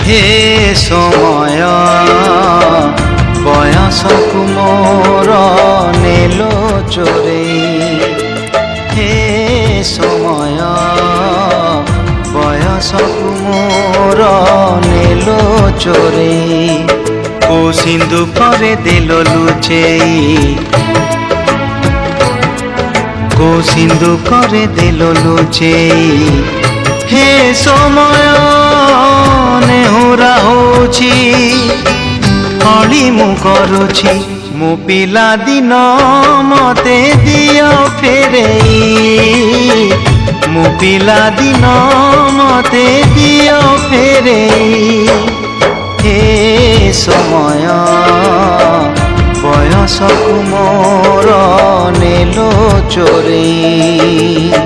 हे समय बयसकु मोर नेलो चोरेई हे समय बयसकु मोर नेलो चोरेई को सिंधु करे देलो लुचेई को सिंधु करे देलो लुचेई हे समय नेहुरा होछि हली मु करुछि मु पिला दिन मते दियो फेरेई मु पिला दिन मते दियो फेरेई हे समय बयसकु मोर नेलो चोरेई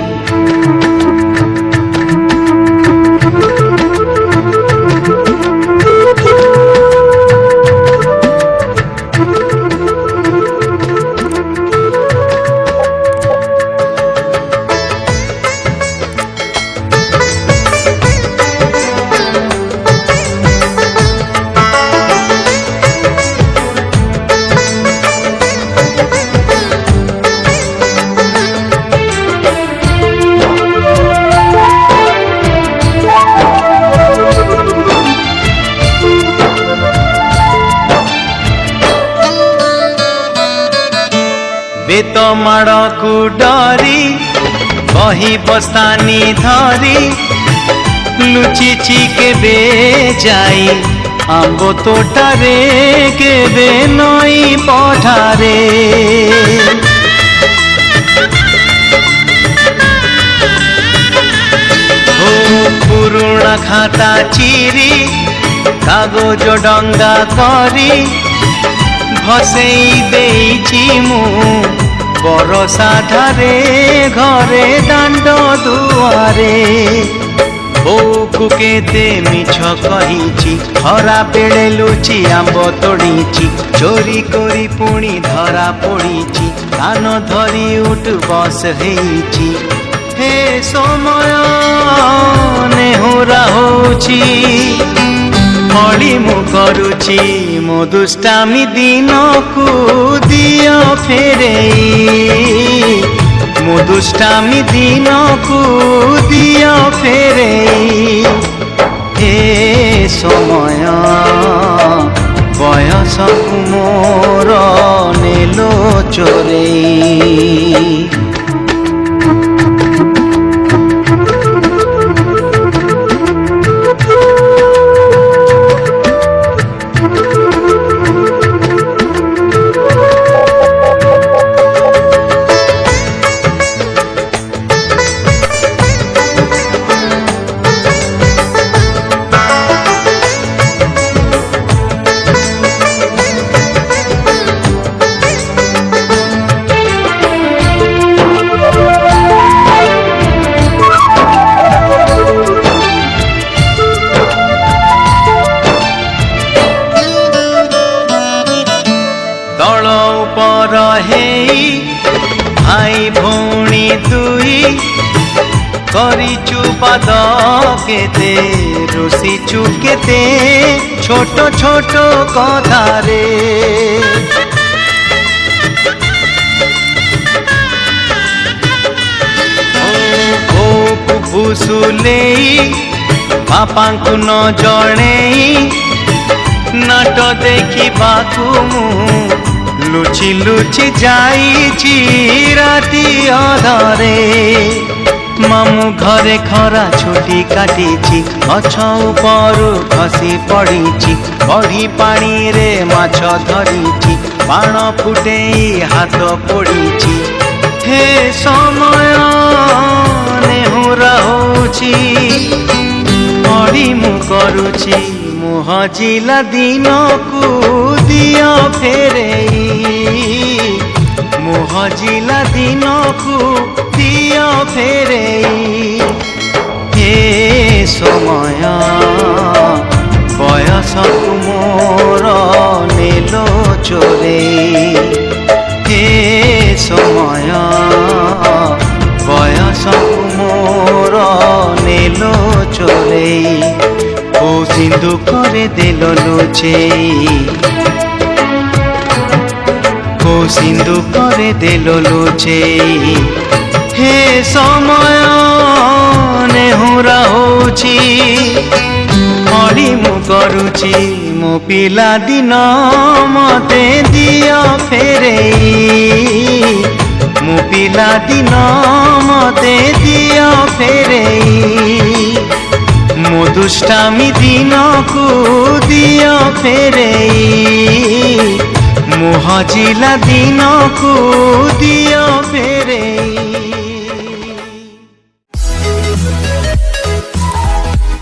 बेत माड़ को डरी कही बस्तानी धरी लुचिची केबे जाई आंबो तोटारे केबे नई पठारे ओ पुरुणा खाता चिरी कागज डंगा करी भसेई देइछि मु बरसा धारे घरे दांड दुआरे बोकु केते मिछ कहिछि खरा बेले लुचि आंब तोड़ीछि चोरी करी पुणी धरा पड़ीछि कान धरी उठ बस हेइछि हे समय नेहुरा होछि हली मु करुछि मो दुष्टामी दिन को दियो फेरेई मो दुष्टामी दिन को दियो फेरेई हे समय बयसकु मोर नेलो चोरेई भाई भौणी दुई करिचु पाद केते रोसिचु केते छोट छोट कथारे ओ फुफुसुलेई बापांकु न जणेई नाट देखिबाकु मु लुचि लुचि जाइछि राति अधरे मामू घरे खरा छुटी काटिछि गछ उपरु खसी पड़िछि बड़ी पानी रे माछ धरिछि बाण फुटेई हाथ पोड़िछि हे समय नेहुरा होछि हली मु करुछि मु हजिला दिन को दियो फेरेई मु हजिला दिन को दियो फेरेई हे समय बयसकु मोर नेलो चोरेई हे समय बयसकु मोर नेलो चोरेई को सिंधु करे दिल लुचेई को सिंधु करे दिल लुचेई हे समय नेहुरा होची मरी मु करुची मो पिला दिन मते दियो फेरेई मो पिला दिन मते दियो फेरेई मो दुष्टामी दिन को दियो फेरेई मो हजिला दिन को दियो फेरेई।